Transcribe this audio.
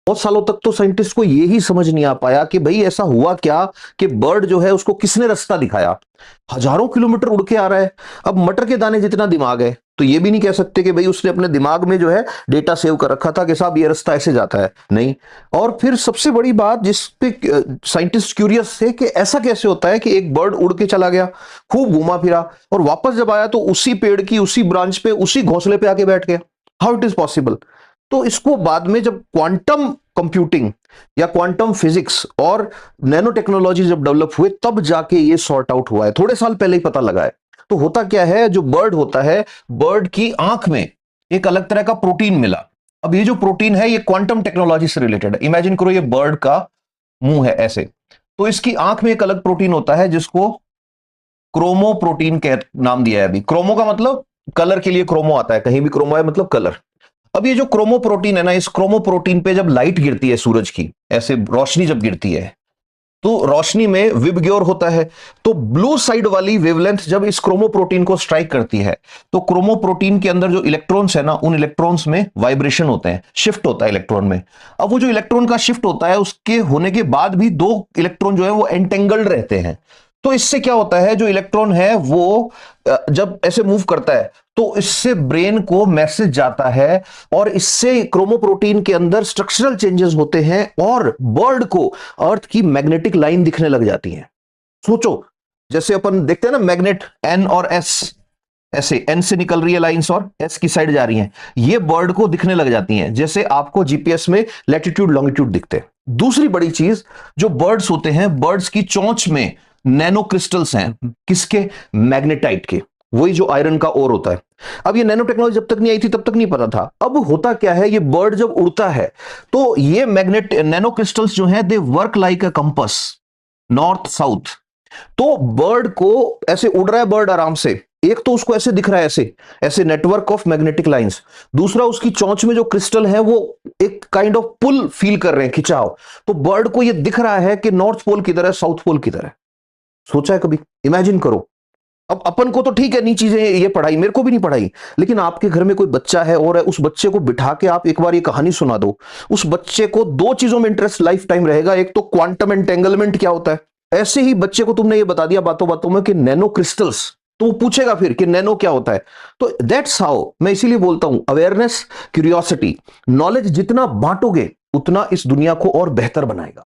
बहुत सालों तक तो साइंटिस्ट को ये ही समझ नहीं आ पाया कि भाई ऐसा हुआ क्या कि बर्ड जो है उसको किसने रास्ता दिखाया। हजारों किलोमीटर उड़ के आ रहा है। अब मटर के दाने जितना दिमाग है तो ये भी नहीं कह सकते कि भाई उसने अपने दिमाग में जो है डेटा सेव कर रखा था कि साहब ये रास्ता ऐसे जाता है, नहीं। और फिर सबसे बड़ी बात जिस पे साइंटिस्ट क्यूरियस थे कि ऐसा कैसे होता है कि एक बर्ड उड़ के चला गया, खूब घूमा फिरा, और वापस जब आया तो उसी पेड़ की उसी ब्रांच पे उसी घोंसले पे आके बैठ गया। How it is possible? तो इसको बाद में जब क्वांटम कंप्यूटिंग या क्वांटम फिजिक्स और नैनो टेक्नोलॉजी जब डेवलप हुए तब जाके ये सॉर्ट आउट हुआ है, थोड़े साल पहले ही पता लगा है। तो होता क्या है, जो बर्ड होता है, बर्ड की आंख में एक अलग तरह का प्रोटीन मिला। अब ये जो प्रोटीन है ये क्वांटम टेक्नोलॉजी से रिलेटेड है। इमेजिन करो ये बर्ड का मुंह है ऐसे, तो इसकी आंख में एक अलग प्रोटीन होता है जिसको क्रोमो प्रोटीन के नाम दिया है। अभी क्रोमो का मतलब कलर के लिए क्रोमो आता है, कहीं भी क्रोमो है मतलब कलर। अब ये जो क्रोमो प्रोटीन है ना, इस क्रोमो प्रोटीन पे जब लाइट गिरती है सूरज की, ऐसे रोशनी जब गिरती है तो रोशनी में विबग्योर होता है। तो ब्लू साइड वाली वेवलेंथ जब इस क्रोमो प्रोटीन को स्ट्राइक करती है तो क्रोमो प्रोटीन के अंदर जो इलेक्ट्रॉन्स है ना, उन इलेक्ट्रॉन्स में वाइब्रेशन होते हैं, शिफ्ट होता है इलेक्ट्रॉन में। अब वो जो इलेक्ट्रॉन का शिफ्ट होता है उसके होने के बाद भी दो इलेक्ट्रॉन जो है वो एंटेंगल्ड रहते हैं। तो इससे क्या होता है, जो इलेक्ट्रॉन है वो जब ऐसे मूव करता है तो इससे ब्रेन को मैसेज जाता है और इससे क्रोमोप्रोटीन के अंदर स्ट्रक्चरल चेंजेस होते हैं और बर्ड को अर्थ की मैग्नेटिक लाइन दिखने लग जाती है। सोचो, जैसे अपन देखते हैं ना मैग्नेट एन और एस, ऐसे एन से निकल रही है लाइंस और एस की साइड जा रही हैं, ये बर्ड को दिखने लग जाती हैं जैसे आपको जीपीएस में लैटिट्यूड लॉन्गिट्यूड दिखते हैं। दूसरी बड़ी चीज, जो बर्ड्स होते हैं, बर्ड्स की चोंच में नैनो क्रिस्टल्स हैं। किसके? मैग्नेटाइट के, वही जो आयरन का ओर होता है। अब ये नैनो टेक्नोलॉजी जब तक नहीं आई थी तब तक नहीं पता था। अब होता क्या है, ये बर्ड जब उड़ता है तो ये मैग्नेट नैनो क्रिस्टल्स जो हैं they work like a compass, north south. तो बर्ड को ऐसे उड़ रहा है बर्ड आराम से, एक तो उसको ऐसे दिख रहा है ऐसे ऐसे नेटवर्क ऑफ मैग्नेटिक लाइंस, दूसरा उसकी चोंच में जो क्रिस्टल है वो एक काइंड ऑफ पुल फील कर रहे हैं, खिंचाव। तो बर्ड को ये दिख रहा है कि नॉर्थ पोल किधर है, साउथ पोल किधर है। सोचा है कभी? इमेजिन करो। अब अपन को तो ठीक है, नहीं चीजें ये पढ़ाई, मेरे को भी नहीं पढ़ाई, लेकिन आपके घर में कोई बच्चा है और उस बच्चे को बिठा के आप एक बार ये कहानी सुना दो, उस बच्चे को दो चीजों में इंटरेस्ट लाइफ टाइम रहेगा। एक तो क्वांटम एंटेंगलमेंट क्या होता है, ऐसे ही बच्चे को तुमने ये बता दिया बातों बातों में कि नैनो क्रिस्टल्स, तो वो पूछेगा फिर कि नैनो क्या होता है। तो दैट्स हाउ, मैं इसीलिए बोलता हूं अवेयरनेस, क्यूरियोसिटी, नॉलेज जितना बांटोगे उतना इस दुनिया को और बेहतर बनाएगा।